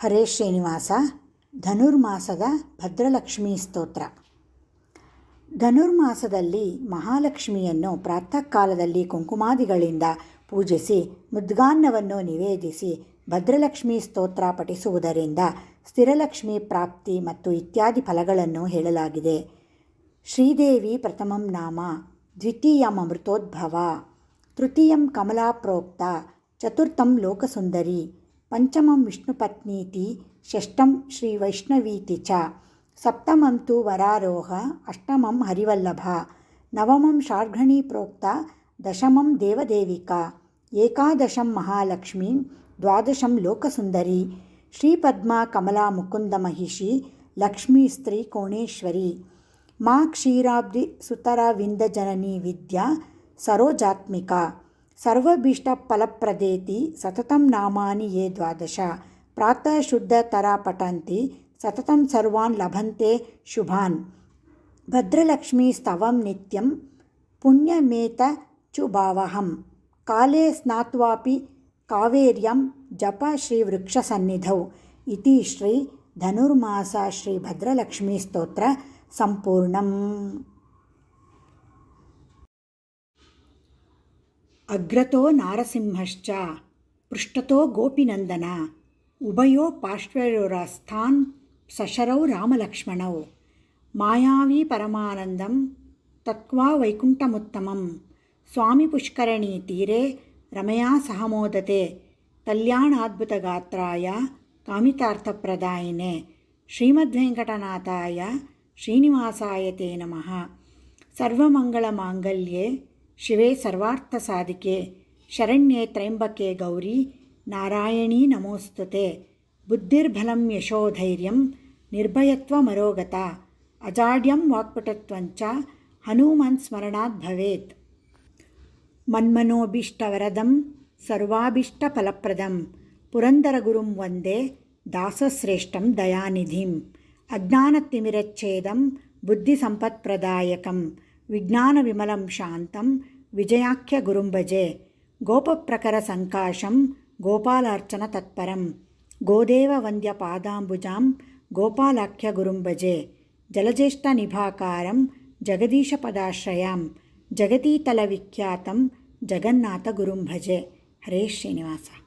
ಹರೇ ಶ್ರೀನಿವಾಸ. ಧನುರ್ಮಾಸದ ಭದ್ರಲಕ್ಷ್ಮೀ ಸ್ತೋತ್ರ. ಧನುರ್ಮಾಸದಲ್ಲಿ ಮಹಾಲಕ್ಷ್ಮಿಯನ್ನು ಪ್ರಾತಃ ಕಾಲದಲ್ಲಿ ಕುಂಕುಮಾದಿಗಳಿಂದ ಪೂಜಿಸಿ ಮುದ್ಗಾನ್ನವನ್ನು ನಿವೇದಿಸಿ ಭದ್ರಲಕ್ಷ್ಮೀ ಸ್ತೋತ್ರ ಪಠಿಸುವುದರಿಂದ ಸ್ಥಿರಲಕ್ಷ್ಮಿ ಪ್ರಾಪ್ತಿ ಮತ್ತು ಇತ್ಯಾದಿ ಫಲಗಳನ್ನು ಹೇಳಲಾಗಿದೆ. ಶ್ರೀದೇವಿ ಪ್ರಥಮಂ ನಾಮ, ದ್ವಿತೀಯಂ ಅಮೃತೋದ್ಭವ, ತೃತೀಯಂ ಕಮಲಾ ಪ್ರೋಕ್ತ, ಚತುರ್ಥಂ ಲೋಕಸುಂದರಿ, ಪಂಚಮಂ ವಿಷ್ಣುಪತ್ನೀತಿ, ಷಷ್ಠಂ ಶ್ರೀವೈಷ್ಣವೀತಿ ಚ, ಸಪ್ತಮಂ ತು ವರಾರೋಹ, ಅಷ್ಟಮಂ ಹರಿವಲ್ಲಭ, ನವಮಂ ಶಾರ್ಘಣೀ ಪ್ರೋಕ್ತ, ದಶಮಂ ದೇವದೇವಿಕಾ, ಏಕಾದಶಂ ಮಹಾಲಕ್ಷ್ಮೀ, ದ್ವಾದಶಂ ಲೋಕಸುಂದರಿ, ಶ್ರೀಪದ್ಮಾ ಕಮಲಾ ಮುಕುಂದ ಮಹಿಷಿ, ಲಕ್ಷ್ಮೀ ಸ್ತ್ರೀ ಕೋಣೇಶ್ವರಿ, ಮಾ ಕ್ಷೀರಾಬ್ಧಿ ಸುತರವಿಂದ ಜನನಿ ವಿದ್ಯಾ ಸರೋಜಾತ್ಮಿಕಾ, ಸರ್ವಭೀಷ್ಟಫಲಪ್ರದೇತಿ ಸತತಂ ನಾಮಾನಿ ಯೇ ದ್ವಾದಶ, ಪ್ರಾತಃ ಶುದ್ಧತರ ಪಠಂತಿ ಸತತಂ ಸರ್ವಾನ್ ಲಭಂತೆ ಶುಭಾನ್. ಭದ್ರಲಕ್ಷ್ಮೀ ಸ್ತವಂ ನಿತ್ಯಂ ಪುಣ್ಯಮೇತಚುಭಾವಹಂ, ಕಾಲೇ ಸ್ನಾತ್ವಾಪಿ ಕಾವೇರ್ಯಂ ಜಪ ಶ್ರೀವೃಕ್ಷಸನ್ನಿಧೌ. ಇತಿ ಶ್ರೀ ಧನುರ್ಮಾಸ ಶ್ರೀ ಭದ್ರಲಕ್ಷ್ಮೀ ಸ್ತೋತ್ರ ಸಂಪೂರ್ಣಂ. ಅಗ್ರತೋ ನಾರಸಿಂಹಶ್ಚ ಪೃಷ್ಠತೋ ಗೋಪಿನಂದನ, ಉಭಯೋ ಪಾರ್ಶ್ವಯೋರಸ್ಥಾನ್ ಸಶರೌ ರಾಮಲಕ್ಷ್ಮಣೌ, ಮಾಯಾವಿ ಪರಮಾನಂದಂ ತತ್ವಾ ವೈಕುಂಠಮುತ್ತಮಂ, ಸ್ವಾಮಿ ಪುಷ್ಕರಣೀ ತೀರೆ ರಮಯಾ ಸಹ ಮೋದತೆ, ಕಲ್ಯಾಣಾದ್ಭುತಗಾತ್ರಾಯ ಕಾಮಿತಾರ್ಥಪ್ರದಾಯಿನೆ, ಶ್ರೀಮದ್ವೆಂಕಟನಾಥಾಯ ಶ್ರೀನಿವಾಸಾಯ ತೇ ನಮಃ. ಸರ್ವಮಂಗಳಮಾಂಗಲ್ಯೆ ಶಿವೆ ಸರ್ವಾರ್ಥಸಾಧಿಕೆ, ಶರಣ್ಯೆ ತ್ರ್ಯಂಬಕೆ ಗೌರಿ ನಾರಾಯಣೀ ನಮೋಸ್ತುತೆ. ಬುದ್ಧಿರ್ಬಲಂ ಯಶೋಧೈರ್ಯಂ ನಿರ್ಭಯತ್ವಮರೋಗತ, ಅಜಾಡ್ಯಂ ವಾಕ್ಪಟುತ್ವಂಚ ಹನುಮನ್ ಸ್ಮರಣಾತ್ ಭವೇತ್. ಮನ್ಮನೋಭೀಷ್ಟವರದಂ ಸರ್ವಾಭೀಷ್ಟಫಲಪ್ರದಂ, ಪುರಂದರಗುರುಂ ವಂದೇ ದಾಸಶ್ರೇಷ್ಠಂ ದಯಾನಿಧಿಂ. ಅಜ್ಞಾನತಿಮಿರಚ್ಛೇದಂ ಬುದ್ಧಿಸಂಪತ್ಪ್ರದಾಯಕಂ, ವಿಜ್ಞಾನವಿಮಲಂ ಶಾಂತಂ ವಿಜಯಾಖ್ಯ ಗುರುಂ ಭಜೆ. ಗೋಪಪ್ರಕರಸಂಕಾಶಂ ಗೋಪಾಲಾರ್ಚನ ತತ್ಪರಂ, ಗೋದೇವ ವಂದ್ಯ ಪಾದಾಂಬುಜಾಂ ಗೋಪಾಲಾಖ್ಯ ಗುರುಂ ಭಜೆ. ಜಲಜ್ಯೇಷ್ಠನಿಭಾಕಾರಂ ಜಗದೀಶಪದಾಶ್ರಯಾಂ, ಜಗತೀತಲವಿಖ್ಯಾತಂ ಜಗನ್ನಾಥ ಗುರುಂ ಭಜೆ. ಹರೇ ಶ್ರೀನಿವಾಸ.